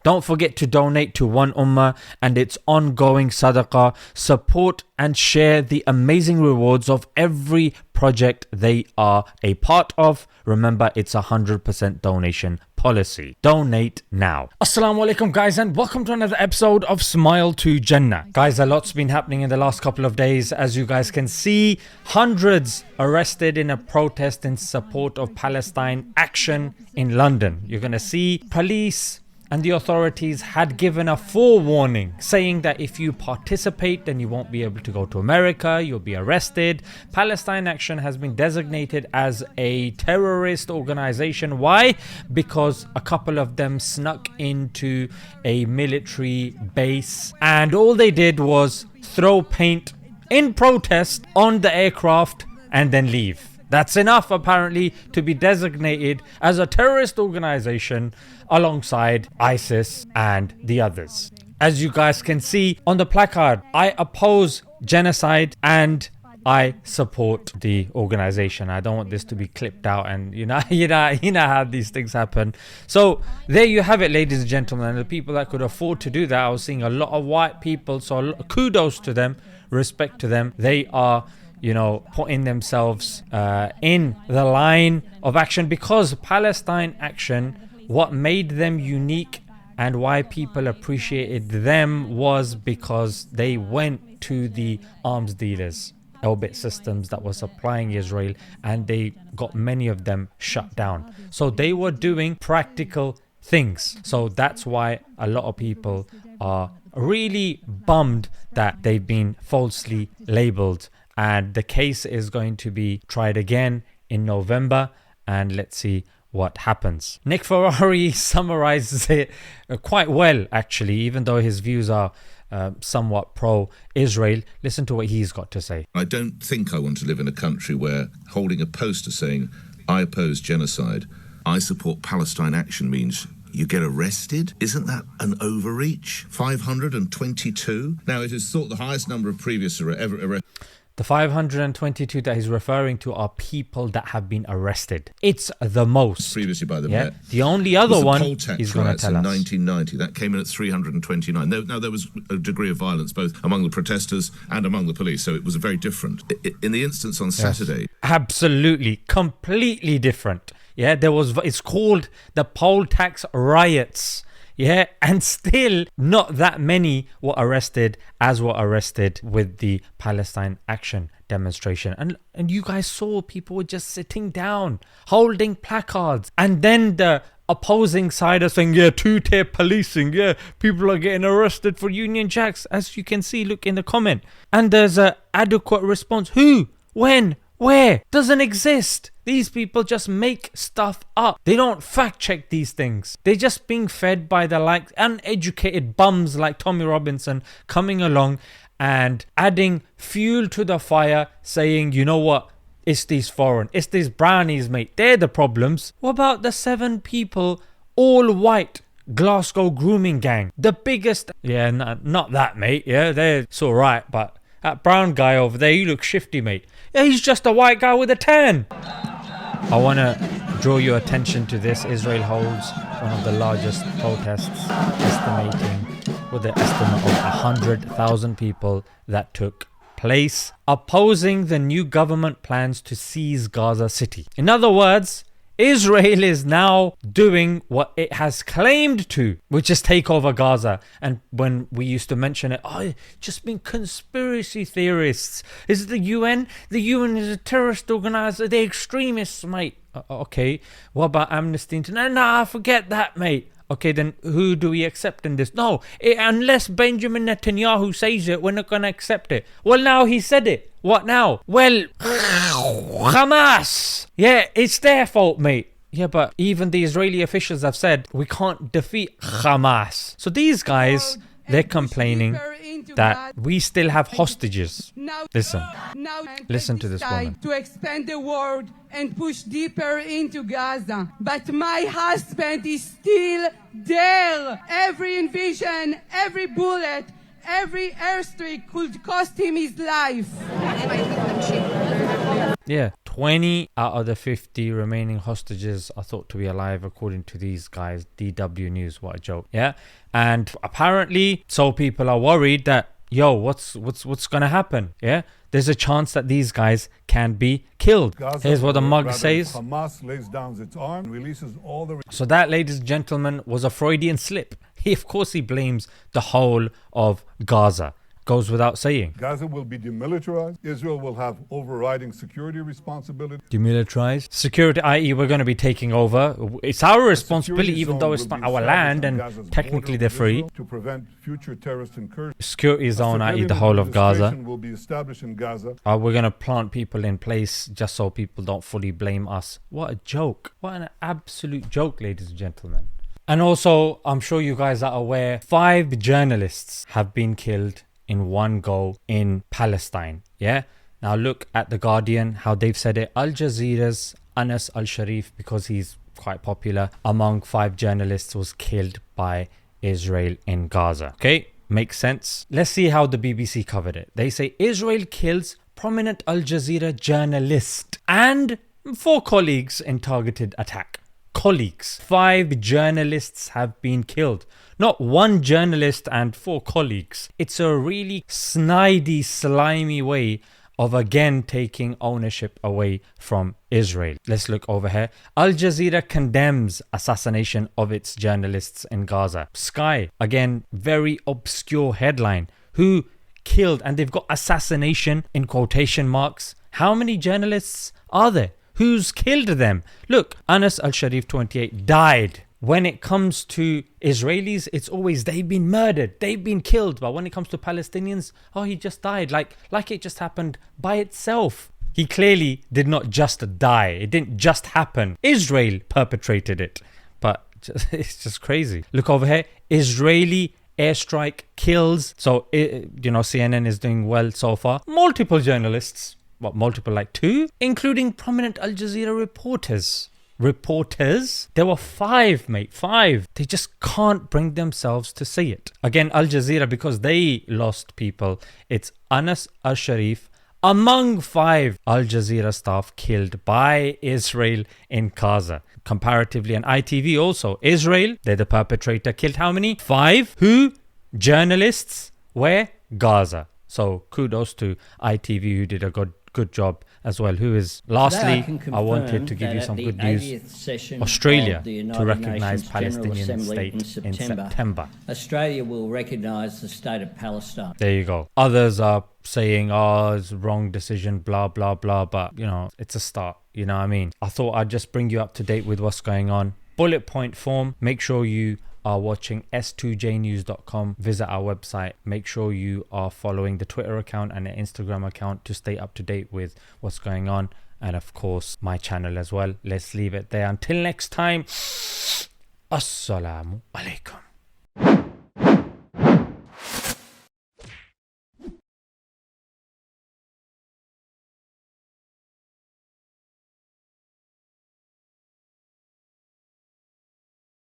Don't forget to donate to One Ummah and its ongoing sadaqah. Support and share the amazing rewards of every project they are a part of. Remember, it's 100% donation policy. Donate now. Assalamu alaikum guys, and welcome to another episode of Smile to Jannah. Guys, a lot's been happening in the last couple of days. As you guys can see, hundreds arrested in a protest in support of Palestine action in London. You're going to see police and the authorities had given a forewarning saying that if you participate, then you won't be able to go to America, you'll be arrested. Palestine Action has been designated as a terrorist organization. Why? Because a couple of them snuck into a military base and all they did was throw paint in protest on the aircraft and then leave. That's enough apparently to be designated as a terrorist organization alongside ISIS and the others. As you guys can see on the placard, I oppose genocide and I support the organization. I don't want this to be clipped out and you know how these things happen. So there you have it, ladies and gentlemen. And the people that could afford to do that, I was seeing a lot of white people, so kudos to them, respect to them. They are putting themselves in the line of action, because Palestine Action, what made them unique and why people appreciated them was because they went to the arms dealers, Elbit Systems, that was supplying Israel, and they got many of them shut down. So they were doing practical things. So that's why a lot of people are really bummed that they've been falsely labeled. And the case is going to be tried again in November, and let's see what happens. Nick Ferrari summarizes it quite well, actually, even though his views are somewhat pro-Israel. Listen to what he's got to say. I don't think I want to live in a country where holding a poster saying, I oppose genocide, I support Palestine Action means you get arrested? Isn't that an overreach? 522? Now, it is thought the highest number of previous ever arrested. The 522 that he's referring to are people that have been arrested. It's the most. Previously by the Met. Met. The only other one he's going to tell us. In 1990, that came in at 329. Now, there was a degree of violence both among the protesters and among the police, so it was very different. In the instance on Saturday... Absolutely, completely different. Yeah, it's called the poll tax riots. Yeah, and still not that many were arrested as were arrested with the Palestine Action demonstration. And you guys saw people were just sitting down, holding placards. And then the opposing side are saying, yeah, two-tier policing. Yeah, people are getting arrested for Union Jacks. As you can see, look in the comment. And there's an adequate response. Who? When? Where? Doesn't exist. These people just make stuff up. They don't fact check these things. They're just being fed by the uneducated bums like Tommy Robinson coming along and adding fuel to the fire, saying, you know what? It's these foreign. It's these brownies, mate. They're the problems. What about the 7 people, all white, Glasgow grooming gang? The biggest... Yeah, not that, mate. Yeah, it's all right, but... That brown guy over there, he looks shifty, mate. Yeah, he's just a white guy with a tan. I want to draw your attention to this. Israel holds one of the largest protests, estimating with an estimate of 100,000 people that took place, opposing the new government plans to seize Gaza City. In other words, Israel is now doing what it has claimed to, which is take over Gaza. And when we used to mention it, just been conspiracy theorists. Is it the UN? The UN is a terrorist organizer. They're extremists, mate. Okay, what about Amnesty International? Nah, forget that, mate. Okay, then who do we accept in this? No, unless Benjamin Netanyahu says it, we're not going to accept it. Well, now he said it. What now? Well, Hamas. Yeah, it's their fault, mate. Yeah, but even the Israeli officials have said we can't defeat Hamas. So these guys, they're complaining that we still have hostages. Listen to this woman. To expand the war and push deeper into Gaza. But my husband is still there. Every invasion, every bullet, every airstrike could cost him his life. Yeah, 20 out of the 50 remaining hostages are thought to be alive, according to these guys. DW News, what a joke. Yeah, and apparently, so people are worried that, yo, what's gonna happen? Yeah, there's a chance that these guys can be killed. Gaza, Here's what the mug says. Hamas lays down its arm, releases all the... So that, ladies and gentlemen, was a Freudian slip. Of course, he blames the whole of Gaza. Goes without saying. Gaza will be demilitarized. Israel will have overriding security responsibility. Demilitarized? Security, i.e. we're going to be taking over. It's our responsibility, even though it's not our land and technically they're free. To prevent future terrorist incursions. Security zone, i.e. the whole of Gaza. Will be established in Gaza. We're going to plant people in place just so people don't fully blame us. What a joke. What an absolute joke, ladies and gentlemen. And also, I'm sure you guys are aware, 5 journalists have been killed in one go in Palestine. Yeah, now look at The Guardian, how they've said it. Al Jazeera's Anas al-Sharif, because he's quite popular among 5 journalists, was killed by Israel in Gaza. Okay, makes sense. Let's see how the BBC covered it. They say Israel kills prominent Al Jazeera journalist and 4 colleagues in targeted attack. Colleagues. 5 journalists have been killed. Not 1 journalist and 4 colleagues. It's a really snidey, slimy way of again taking ownership away from Israel. Let's look over here. Al Jazeera condemns assassination of its journalists in Gaza. Sky, again, very obscure headline. Who killed? And they've got assassination in quotation marks. How many journalists are there? Who's killed them? Look, Anas al-Sharif, 28, died. When it comes to Israelis, it's always they've been murdered, they've been killed. But when it comes to Palestinians, oh, he just died. Like it just happened by itself. He clearly did not just die. It didn't just happen. Israel perpetrated it. But it's just crazy. Look over here. Israeli airstrike kills. So, CNN is doing well so far. Multiple journalists. What, multiple, like 2? Including prominent Al Jazeera reporters. There were 5, mate. 5. They just can't bring themselves to say it. Again, Al Jazeera, because they lost people, it's Anas al-Sharif among 5 Al Jazeera staff killed by Israel in Gaza. Comparatively, and ITV also. Israel, they're the perpetrator, killed how many? 5. Who? Journalists. Where? Gaza. So kudos to ITV, who did a good job as well. Who is lastly, I wanted to give you some good news. Australia to recognise Palestinian state in September. Australia will recognise the state of Palestine. There you go. Others are saying, it's a wrong decision, blah blah blah, but it's a start. You know what I mean? I thought I'd just bring you up to date with what's going on. Bullet point form. Make sure you are watching s2jnews.com. Visit our website. Make sure you are following the Twitter account and the Instagram account to stay up to date with what's going on, and of course my channel as well. Let's leave it there until next time. Assalamu alaikum.